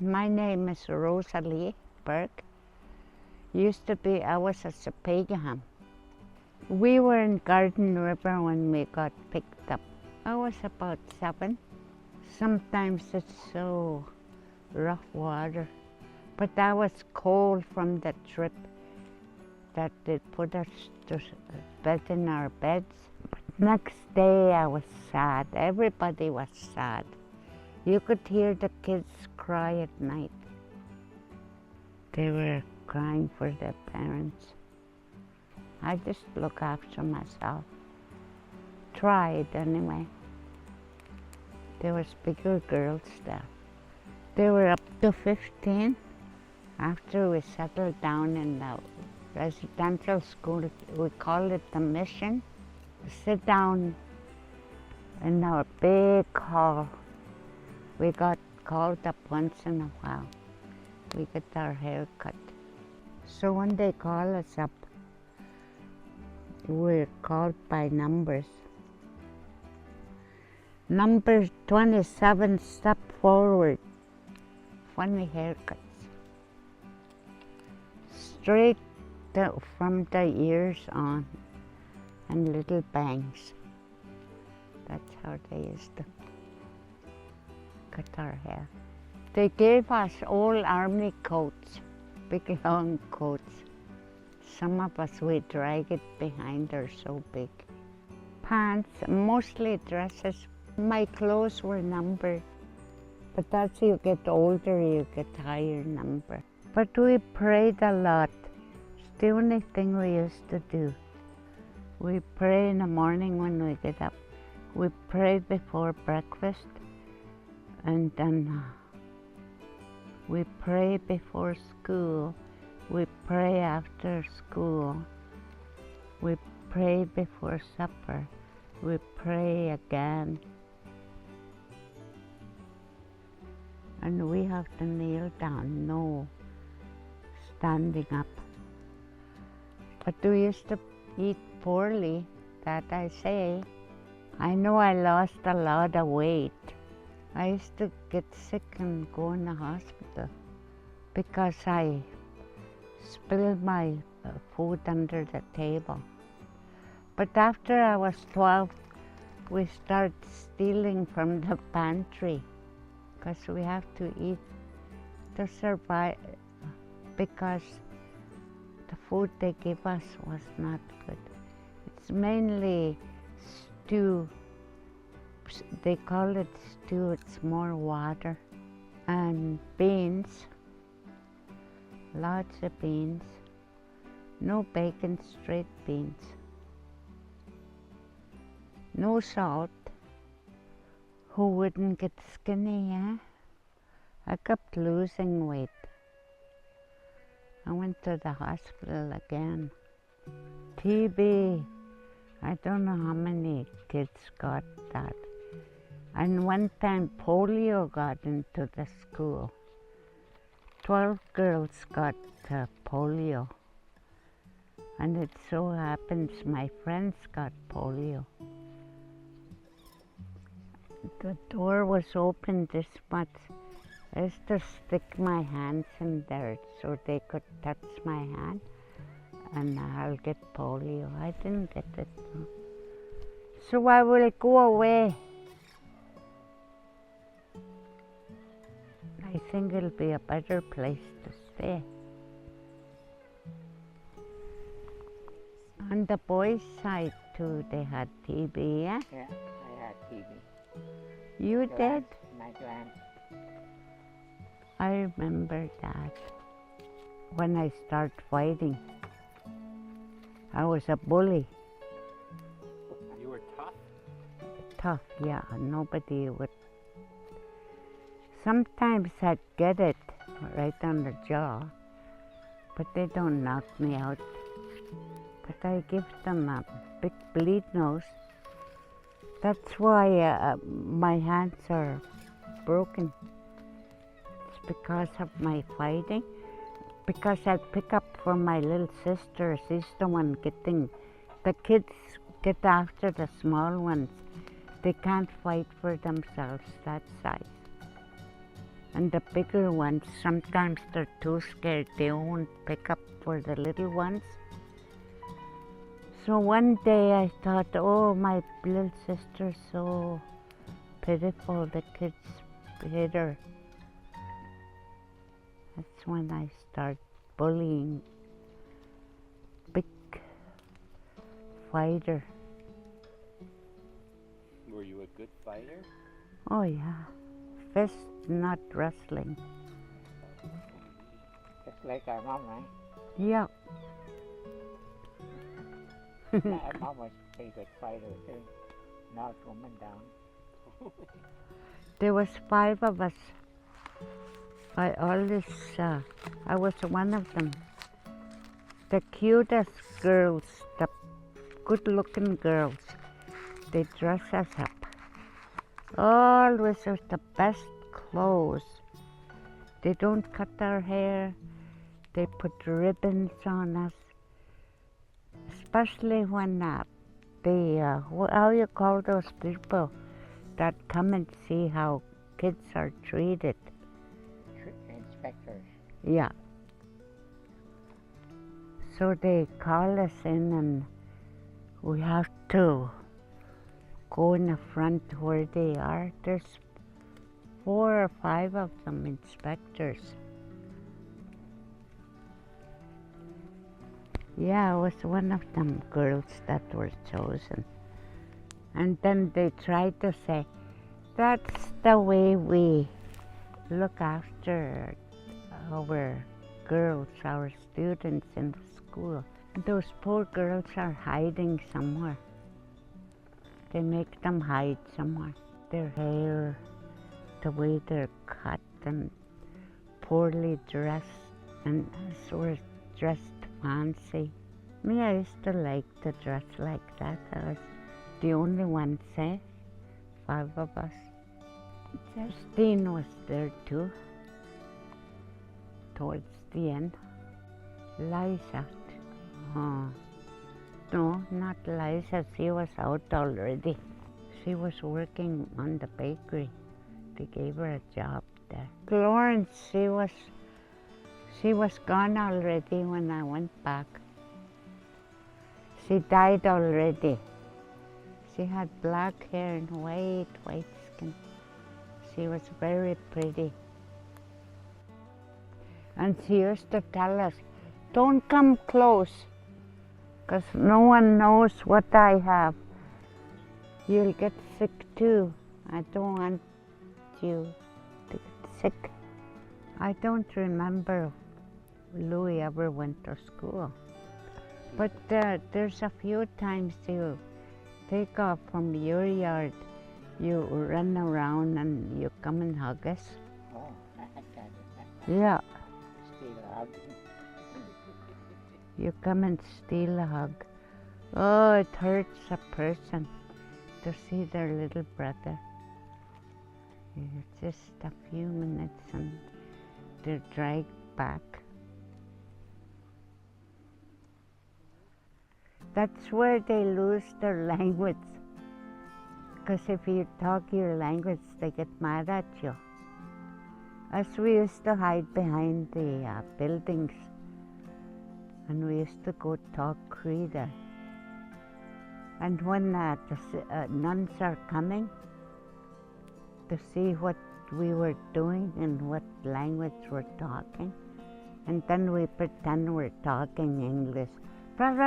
My name is Rosalie Bourke. Used to be, I was a Sapegaham. We were in Garden River when we got picked up. I was about 7. Sometimes it's so rough water, but that was cold from the trip that they put us to bed in our beds. But next day I was sad. Everybody was sad. You could hear the kids cry at night. They were crying for their parents. I just look after myself. Tried anyway. There was bigger girls there. They were up to 15. After we settled down in the residential school, we called it the mission. We sit down in our big hall. We got called up once in a while. We get our hair cut. So when they call us up, we're called by numbers. Number 27, step forward. Funny haircuts. Straight from the ears on and little bangs. That's how they used to cut our hair. They gave us all army coats, big long coats. Some of us, we drag it behind, they're so big. Pants, mostly dresses. My clothes were numbered, but as you get older, you get higher number. But we prayed a lot. It's the only thing we used to do. We pray in the morning when we get up. We pray before breakfast, and then we pray before school. We pray after school. We pray before supper. We pray again. And we have to kneel down, no standing up. But we used to eat poorly, that I say. I know I lost a lot of weight. I used to get sick and go in the hospital because I spilled my food under the table. But after I was 12, we started stealing from the pantry because we have to eat to survive, because the food they give us was not good. It's mainly stew. They call it stew, it's more water. And beans, lots of beans. No bacon, straight beans. No salt. Who wouldn't get skinny, eh? I kept losing weight. I went to the hospital again. TB, I don't know how many kids got that. And one time polio got into the school. 12 girls got polio. And it so happens my friends got polio. The door was open this much. I used to stick my hands in there so they could touch my hand and I'll get polio. I didn't get it. So I will go away. I think it'll be a better place to stay. On the boys' side too, they had TB, yeah? Yeah, I had TB. You did? My gland. I remember that. When I started fighting, I was a bully. You were tough? Tough, yeah. Nobody would. Sometimes I'd get it right on the jaw, but they don't knock me out. But I give them a big bleed nose. That's why my hands are broken. It's because of my fighting. Because I pick up for my little sister. She's the one getting, the kids get after the small ones. They can't fight for themselves that size. And the bigger ones, sometimes they're too scared. They won't pick up for the little ones. So one day I thought, oh, my little sister's so pitiful, the kids hit her. That's when I start bullying. Big fighter. Were you a good fighter? Oh yeah, fist, not wrestling. Just like our mom, right? Yeah. Our mom was a pretty good fighter too. Knocked women down. There was 5 of us. I was one of them. The cutest girls, the good-looking girls, they dress us up. Always with the best clothes. They don't cut our hair. They put ribbons on us. Especially when how you call those people that come and see how kids are treated? Inspectors. Yeah. So they call us in and we have to go in the front where they are. There's 4 or 5 of them, inspectors. Yeah, I was one of them girls that were chosen. And then they tried to say, that's the way we look after our girls, our students in the school. Those poor girls are hiding somewhere. They make them hide somewhere. Their hair, the way they're cut and poorly dressed, and us were dressed fancy. Me, I used to like to dress like that. I was the only one, say, 5 of us. Justine was there too, towards the end. Liza, oh, no, not Liza, she was out already. She was working on the bakery. They gave her a job there. Florence, she was gone already when I went back. She died already. She had black hair and white skin. She was very pretty. And she used to tell us, don't come close, because no one knows what I have. You'll get sick too. I don't want you to get sick. I don't remember Louis ever went to school. But there's a few times you take off from your yard, you run around and you come and hug us. Oh, I got it. Yeah, Steal a hug. you come and steal a hug. Oh, it hurts a person to see their little brother. It's just a few minutes and they're dragged back. That's where they lose their language. Because if you talk your language, they get mad at you. As we used to hide behind the buildings, and we used to go talk Cree there. And when the nuns are coming to see what we were doing and what language we're talking, and then we pretend we're talking English. Can't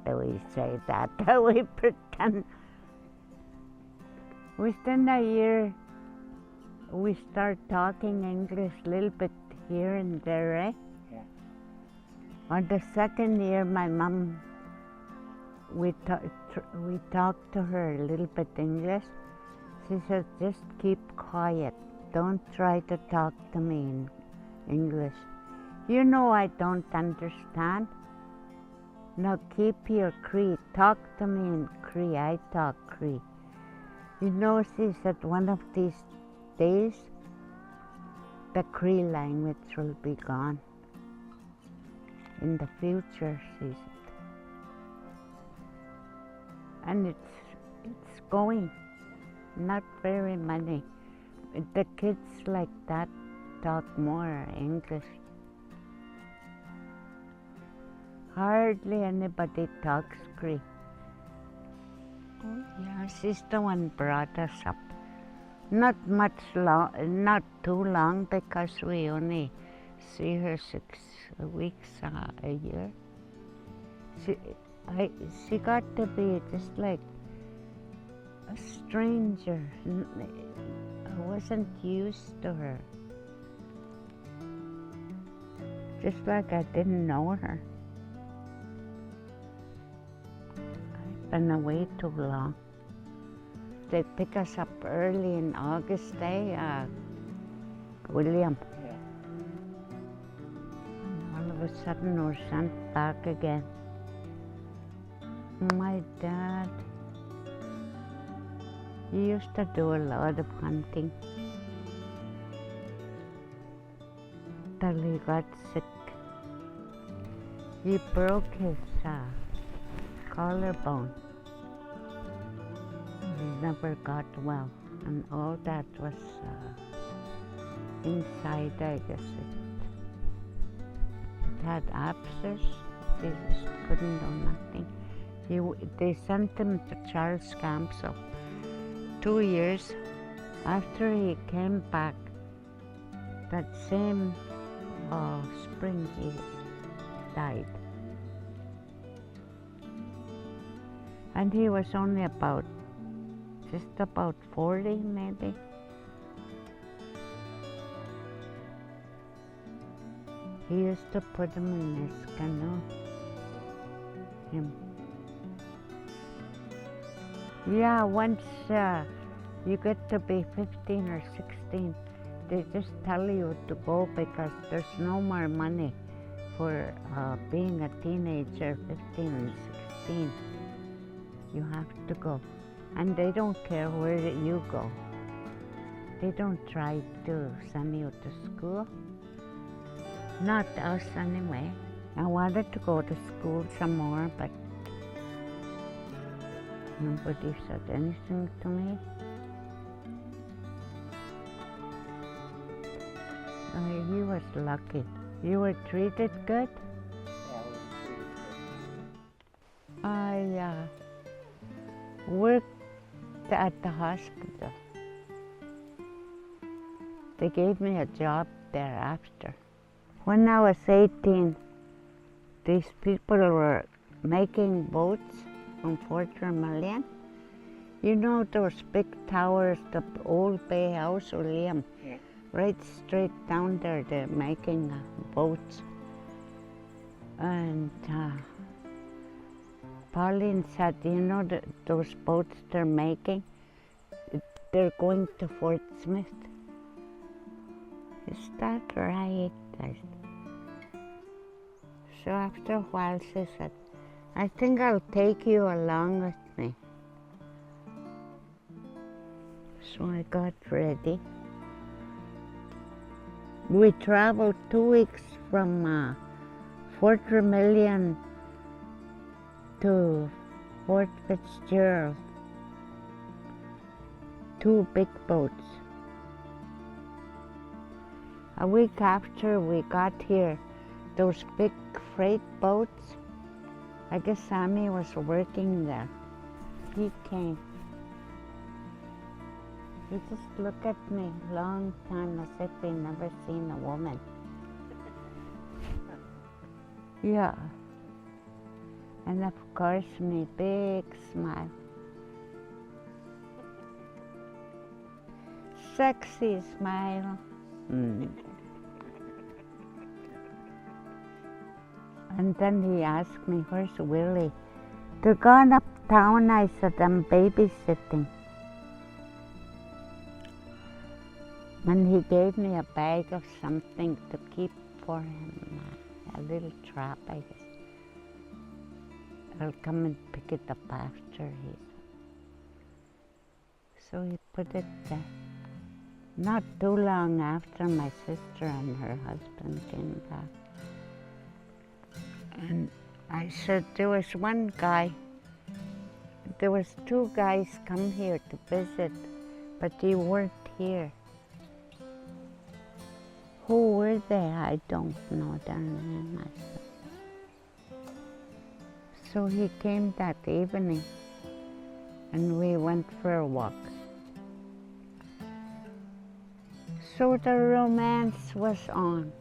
we say that? We pretend. Within a year, we start talking English a little bit here and there, eh? Yeah. On the second year, my mom, we talked to her a little bit English. She said, just keep quiet. Don't try to talk to me in English. You know I don't understand. Now keep your Cree. Talk to me in Cree. I talk Cree. You know, she said, one of these days, the Cree language will be gone. In the future, she said. And it's going. Not very many. The kids like that talk more English. Hardly anybody talks Greek. Oh, yeah, she's the one brought us up. Not too long because we only see her 6 weeks a year. She got to be just like a stranger. I wasn't used to her. Just like I didn't know her. I've been away too long. They pick us up early in August, William. Yeah. And all of a sudden we're sent back again. My dad, he used to do a lot of hunting till he got sick. He broke his collarbone. He never got well, and all that was inside, I guess. It had abscess. They just couldn't do nothing. They sent him to Charles Council. 2 years after he came back, that same spring he died. And he was only just about 40 maybe. He used to put him in his canoe. Him. Yeah, once you get to be 15 or 16, they just tell you to go because there's no more money for being a teenager, 15 and 16. You have to go. And they don't care where you go. They don't try to send you to school. Not us anyway. I wanted to go to school some more, but nobody said anything to me. He was lucky. You were treated good? Yeah, we were treated good. I worked at the hospital. They gave me a job there after. When I was 18, these people were making boats from Fort Vermilion. You know those big towers, the old Bay House, William? Yeah. Right straight down there, they're making boats. And Pauline said, you know those boats they're making? They're going to Fort Smith. Is that right? I said. So after a while she said, I think I'll take you along with me. So I got ready. We traveled 2 weeks from Fort Vermilion to Fort Fitzgerald. 2 big boats. A week after we got here, those big freight boats, I guess Sammy was working there. He came. He just looked at me long time as if he never seen a woman. Yeah. And of course, me big smile. Sexy smile. And then he asked me, where's Willie? They're gone uptown, I said, I'm babysitting. And he gave me a bag of something to keep for him, a little trap, I guess. I'll come and pick it up after, he said. So he put it there. Not too long after, my sister and her husband came back. And I said, there was 2 guys come here to visit, but they weren't here. Who were they? I don't know their name myself. So he came that evening and we went for a walk. So the romance was on.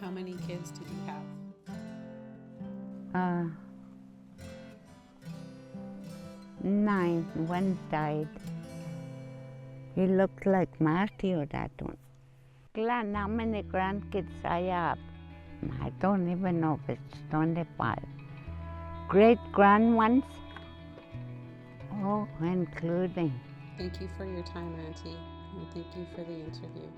How many kids did you have? 9. One died. He looked like Matthew, that one. Glenn, how many grandkids I have? I don't even know if it's 25. Great-grand ones? Oh, including. Thank you for your time, Auntie, and thank you for the interview.